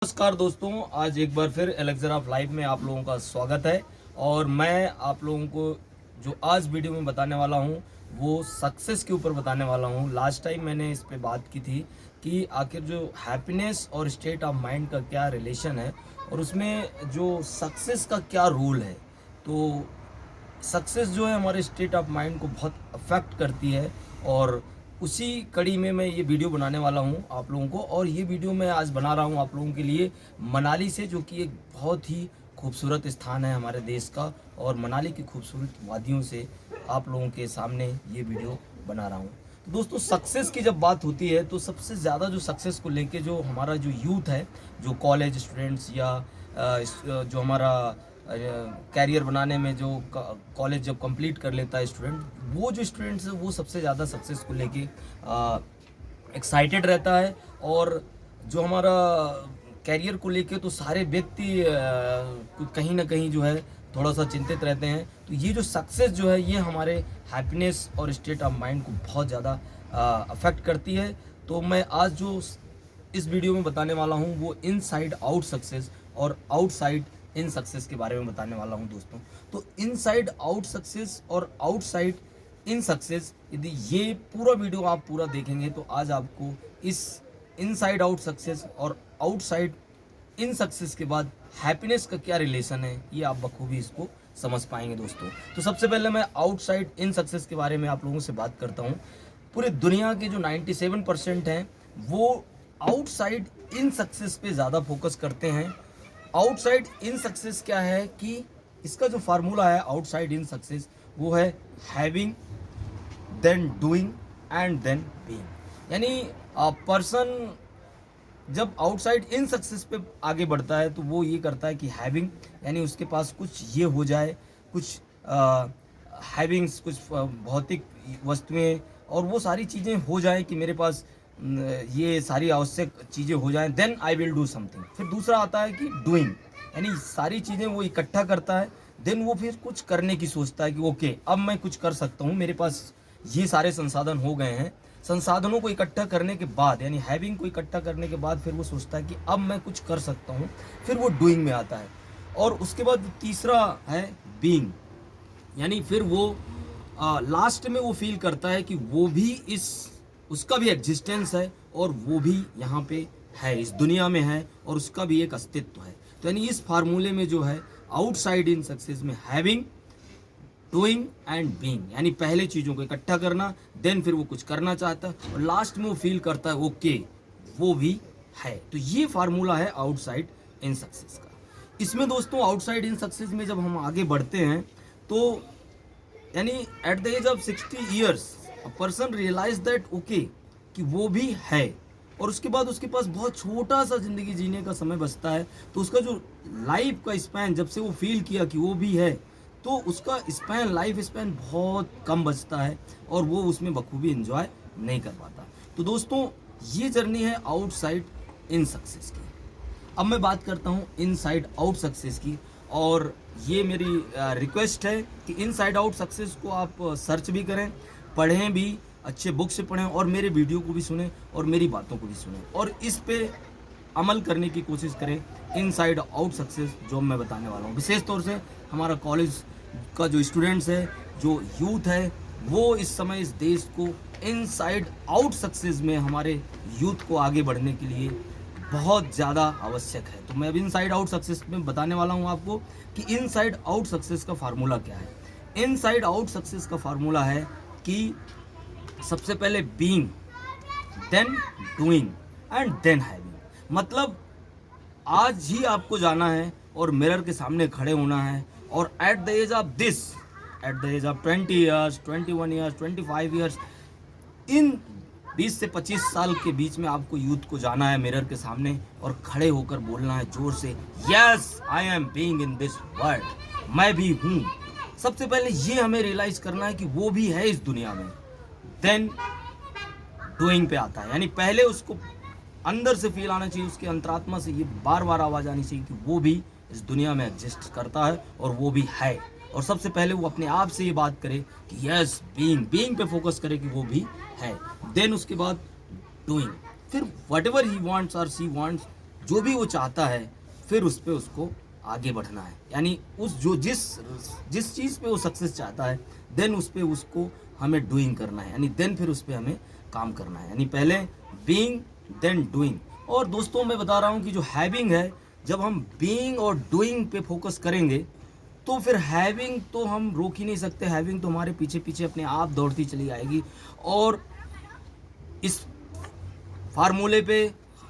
नमस्कार दोस्तों, आज एक बार फिर एलेक्जर ऑफ लाइफ में आप लोगों का स्वागत है। और मैं आप लोगों को जो आज वीडियो में बताने वाला हूँ वो सक्सेस के ऊपर बताने वाला हूँ। लास्ट टाइम मैंने इस पे बात की थी कि आखिर जो हैप्पीनेस और स्टेट ऑफ माइंड का क्या रिलेशन है और उसमें जो सक्सेस का क्या रोल है। तो सक्सेस जो है हमारे स्टेट ऑफ माइंड को बहुत अफेक्ट करती है और उसी कड़ी में मैं ये वीडियो बनाने वाला हूँ आप लोगों को। और ये वीडियो मैं आज बना रहा हूँ आप लोगों के लिए मनाली से, जो कि एक बहुत ही खूबसूरत स्थान है हमारे देश का। और मनाली की खूबसूरत वादियों से आप लोगों के सामने ये वीडियो बना रहा हूँ। तो दोस्तों, सक्सेस की जब बात होती है तो सबसे ज़्यादा जो सक्सेस को लेके जो हमारा जो यूथ है, जो कॉलेज स्टूडेंट्स या जो हमारा कैरियर बनाने में जो कॉलेज जब कंप्लीट कर लेता है स्टूडेंट, वो जो स्टूडेंट्स है वो सबसे ज़्यादा सक्सेस को लेके एक्साइटेड रहता है। और जो हमारा कैरियर को लेके तो सारे व्यक्ति कहीं ना कहीं जो है थोड़ा सा चिंतित रहते हैं। तो ये जो सक्सेस जो है ये हमारे हैप्पीनेस और स्टेट ऑफ माइंड को बहुत ज़्यादा अफेक्ट करती है। तो मैं आज जो इस वीडियो में बताने वाला हूँ वो इनसाइड आउट सक्सेस और आउटसाइड इन सक्सेस के बारे में बताने वाला हूँ दोस्तों। तो इनसाइड आउट सक्सेस और आउटसाइड इन सक्सेस, यदि ये पूरा वीडियो आप पूरा देखेंगे तो आज आपको इस इनसाइड आउट सक्सेस और आउटसाइड इन सक्सेस के बाद हैप्पीनेस का क्या रिलेशन है ये आप बखूबी इसको समझ पाएंगे दोस्तों। तो सबसे पहले मैं आउटसाइड इन सक्सेस के बारे में आप लोगों से बात करता हूँ। पूरे दुनिया के जो 97% हैं वो आउटसाइड इन सक्सेस पे ज़्यादा फोकस करते हैं। आउटसाइड इन सक्सेस क्या है कि इसका जो फार्मूला है आउटसाइड इन सक्सेस वो है having, then doing and then being. यानी पर्सन जब आउटसाइड इन सक्सेस पे आगे बढ़ता है तो वो ये करता है कि हैविंग, यानी उसके पास कुछ ये हो जाए, कुछ हैविंग्स, कुछ भौतिक वस्तुएं और वो सारी चीज़ें हो जाएं कि मेरे पास ये सारी आवश्यक चीज़ें हो जाएं, then I will do something. फिर दूसरा आता है कि डूइंग, यानी सारी चीज़ें वो इकट्ठा करता है, देन वो फिर कुछ करने की सोचता है कि ओके अब मैं कुछ कर सकता हूँ, मेरे पास ये सारे संसाधन हो गए हैं। संसाधनों को इकट्ठा करने के बाद, यानी हैविंग को इकट्ठा करने के बाद फिर वो सोचता है कि अब मैं कुछ कर सकता हूँ, फिर वो डूइंग में आता है। और उसके बाद तीसरा है बीइंग, यानी फिर वो लास्ट में वो फील करता है कि वो भी उसका भी एग्जिस्टेंस है और वो भी यहाँ पे है, इस दुनिया में है और उसका भी एक अस्तित्व है। तो यानी इस फार्मूले में जो है आउटसाइड इन सक्सेस में हैविंग, डूइंग एंड बीइंग, यानी पहले चीज़ों को इकट्ठा करना, देन फिर वो कुछ करना चाहता है और लास्ट में वो फील करता है ओके वो भी है। तो ये फार्मूला है आउटसाइड इन सक्सेस का। इसमें दोस्तों आउटसाइड इन सक्सेस में जब हम आगे बढ़ते हैं तो यानी at the age of 60 years a person realise that okay कि वो भी है और उसके बाद उसके पास बहुत छोटा सा ज़िंदगी जीने का समय बचता है। तो उसका जो लाइफ का स्पैन, जब से वो फील किया कि वो भी है, तो उसका स्पैन, लाइफ स्पैन बहुत कम बचता है और वो उसमें बखूबी एंजॉय नहीं कर पाता। तो दोस्तों ये जर्नी है आउटसाइड इन सक्सेस की। अब मैं बात करता हूँ इनसाइड आउट सक्सेस की, और ये मेरी रिक्वेस्ट है कि इनसाइड आउट सक्सेस को आप सर्च भी करें, पढ़ें भी, अच्छे बुक से पढ़ें और मेरे वीडियो को भी सुनें और मेरी बातों को भी सुनें और इस पे अमल करने की कोशिश करें। इनसाइड आउट सक्सेस जो मैं बताने वाला हूँ, विशेष तौर से हमारा कॉलेज का जो स्टूडेंट्स है, जो यूथ है, वो इस समय इस देश को इनसाइड आउट सक्सेस में हमारे यूथ को आगे बढ़ने के लिए बहुत ज़्यादा आवश्यक है। तो मैं अब इनसाइड आउट सक्सेस में बताने वाला हूँ आपको कि इनसाइड आउट सक्सेस का फार्मूला क्या है। इनसाइड आउट सक्सेस का फार्मूला है कि सबसे पहले being, then doing and then having. मतलब आज ही आपको जाना है और मिरर के सामने खड़े होना है और at the age of 20 years, 21 years, 25 years, इन 20 से 25 साल के बीच में आपको यूथ को जाना है मिरर के सामने और खड़े होकर बोलना है जोर से, yes I am being in this world, मैं भी हूँ। सबसे पहले ये हमें रियलाइज करना है कि वो भी है इस दुनिया में, देन डूइंग पे आता है। यानी पहले उसको अंदर से फील आना चाहिए, उसके अंतरात्मा से ये बार बार आवाज़ आनी चाहिए कि वो भी इस दुनिया में एग्जिस्ट करता है और वो भी है। और सबसे पहले वो अपने आप से ये बात करे कि यस बीइंग पे फोकस करे कि वो भी है, देन उसके बाद डूइंग, फिर वट एवर ही वांट्स और सी वांट्स जो भी वो चाहता है फिर उस पे उसको आगे बढ़ना है। यानी उस जो जिस चीज़ पे वो सक्सेस चाहता है देन उस पे उसको हमें डूइंग करना है, यानी देन फिर उस पे हमें काम करना है, यानी पहले बीइंग देन डूइंग। और दोस्तों मैं बता रहा हूँ कि जो हैविंग है, जब हम बीइंग और डूइंग पे फोकस करेंगे तो फिर हैविंग तो हम रोक ही नहीं सकते, हैविंग तो हमारे पीछे पीछे अपने आप दौड़ती चली आएगी। और इस फार्मूले पे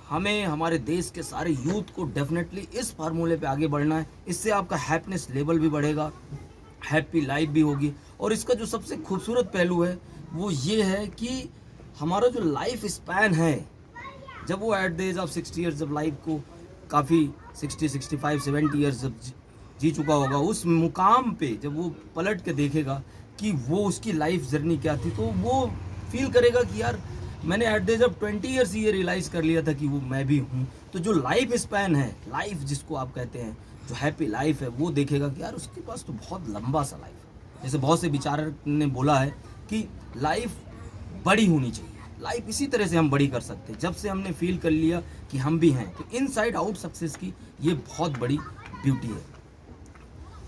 हमें हमारे देश के सारे यूथ को डेफिनेटली इस फार्मूले पे आगे बढ़ना है। इससे आपका हैप्पीनेस लेवल भी बढ़ेगा, हैप्पी लाइफ भी होगी। और इसका जो सबसे खूबसूरत पहलू है वो ये है कि हमारा जो लाइफ स्पैन है, जब वो at the age of 60 years, जब लाइफ को काफ़ी 60, 65, 70 ईयर्स जब जी चुका होगा, उस मुकाम पे जब वो पलट के देखेगा कि वो उसकी लाइफ जर्नी क्या थी, तो वो फील करेगा कि यार मैंने at the age of 20 years ये रियलाइज़ कर लिया था कि वो मैं भी हूँ। तो जो लाइफ स्पैन है, लाइफ जिसको आप कहते हैं, जो हैप्पी लाइफ है, वो देखेगा कि यार उसके पास तो बहुत लंबा सा लाइफ है। जैसे बहुत से विचारक ने बोला है कि लाइफ बड़ी होनी चाहिए, लाइफ इसी तरह से हम बड़ी कर सकते हैं जब से हमने फील कर लिया कि हम भी हैं। तो इनसाइड आउट सक्सेस की ये बहुत बड़ी ब्यूटी है।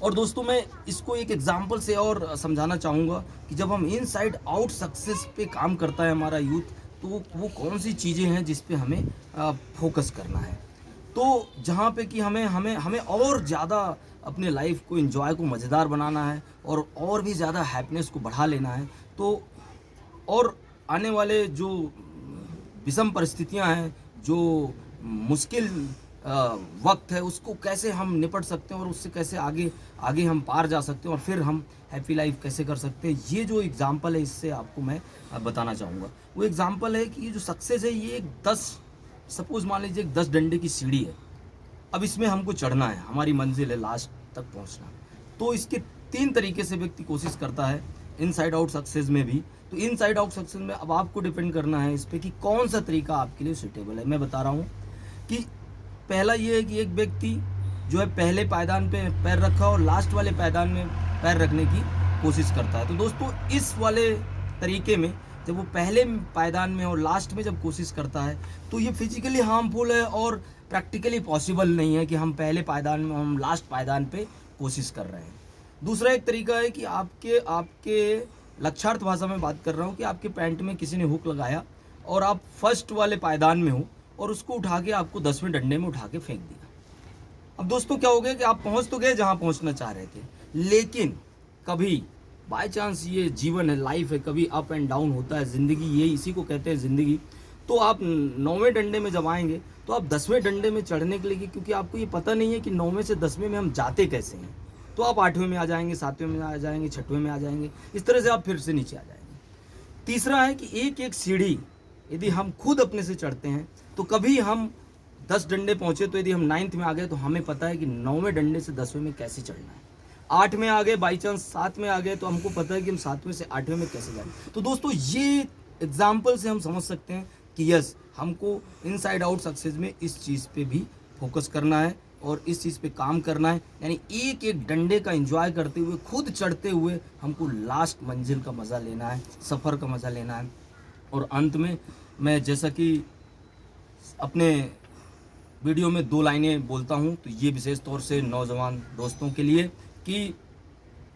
और दोस्तों मैं इसको एक एग्जांपल से और समझाना चाहूँगा कि जब हम इनसाइड आउट सक्सेस पे काम करता है हमारा यूथ, तो वो कौन सी चीज़ें हैं जिस पे हमें फोकस करना है। तो जहाँ पे कि हमें हमें हमें और ज़्यादा अपने लाइफ को, एंजॉय को मज़ेदार बनाना है और भी ज़्यादा हैप्पीनेस को बढ़ा लेना है। तो और आने वाले जो विषम परिस्थितियां हैं, जो मुश्किल वक्त है, उसको कैसे हम निपट सकते हैं और उससे कैसे आगे आगे हम पार जा सकते हैं और फिर हम हैप्पी लाइफ कैसे कर सकते हैं, ये जो एग्जांपल है इससे आपको मैं बताना चाहूँगा। वो एग्जांपल है कि ये जो सक्सेस है ये एक 10, सपोज मान लीजिए एक 10 डंडे की सीढ़ी है। अब इसमें हमको चढ़ना है, हमारी मंजिल है लास्ट तक पहुंचना। तो इसके 3 तरीके से व्यक्ति कोशिश करता है इनसाइड आउट सक्सेस में भी। तो इनसाइड आउट सक्सेस में अब आपको डिपेंड करना है इस पे कि कौन सा तरीका आपके लिए सूटेबल है। मैं बता रहा हूँ कि पहला ये है कि एक व्यक्ति जो है पहले पायदान पे पैर रखा और लास्ट वाले पायदान में पैर रखने की कोशिश करता है। तो दोस्तों इस वाले तरीके में जब वो पहले पायदान में और लास्ट में जब कोशिश करता है तो ये फिजिकली हार्मफुल है और प्रैक्टिकली पॉसिबल नहीं है कि हम पहले पायदान में, हम लास्ट पायदान पे कोशिश कर रहे हैं। दूसरा एक तरीका है कि आपके लक्षार्थ भाषा में बात कर रहा हूँ कि आपके पैंट में किसी ने हुक लगाया और आप फर्स्ट वाले पायदान में हो और उसको उठा के आपको 10वें डंडे में उठा के फेंक दिया। अब दोस्तों क्या हो गया कि आप पहुँच तो गए जहाँ पहुँचना चाह रहे थे, लेकिन कभी बाय चांस, ये जीवन है, लाइफ है, कभी अप एंड डाउन होता है, ज़िंदगी ये इसी को कहते हैं ज़िंदगी। तो आप 9वें डंडे में जब आएंगे तो आप 10वें डंडे में चढ़ने के लिए, क्योंकि आपको ये पता नहीं है कि 9वें से 10वें में हम जाते कैसे हैं, तो आप 8वें में आ जाएंगे, 7वें में आ जाएंगे, 6वें में आ जाएंगे, इस तरह से आप फिर से नीचे आ जाएंगे। तीसरा है कि एक एक सीढ़ी यदि हम खुद अपने से चढ़ते हैं तो कभी हम 10 डंडे पहुँचे तो यदि हम 9th में आ गए तो हमें पता है कि 9वें डंडे से 10वें में कैसे चढ़ना है। 8 में आ गए, बाई चांस 7 में आ गए तो हमको पता है कि हम 7वें से 8वें में कैसे जाएं। तो दोस्तों ये एग्जाम्पल से हम समझ सकते हैं कि यस, हमको इनसाइड आउट सक्सेस में इस चीज़ पे भी फोकस करना है और इस चीज़ पे काम करना है। यानी एक एक डंडे का एंजॉय करते हुए, खुद चढ़ते हुए हमको लास्ट मंजिल का मज़ा लेना है, सफ़र का मज़ा लेना है। और अंत में मैं जैसा कि अपने वीडियो में 2 लाइनें बोलता हूँ, तो ये विशेष तौर से नौजवान दोस्तों के लिए कि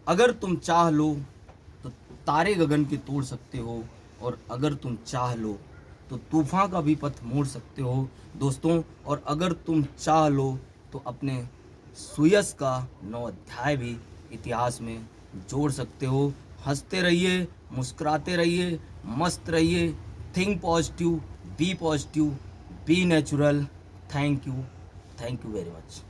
अगर तुम चाह लो तो तारे गगन के तोड़ सकते हो, और अगर तुम चाह लो तो तूफान का भी पथ मोड़ सकते हो दोस्तों। और अगर तुम चाह लो तो अपने सुयस का 9 अध्याय भी इतिहास में जोड़ सकते हो। हंसते रहिए, मुस्कुराते रहिए, मस्त रहिए, think positive, be natural. Thank you very much.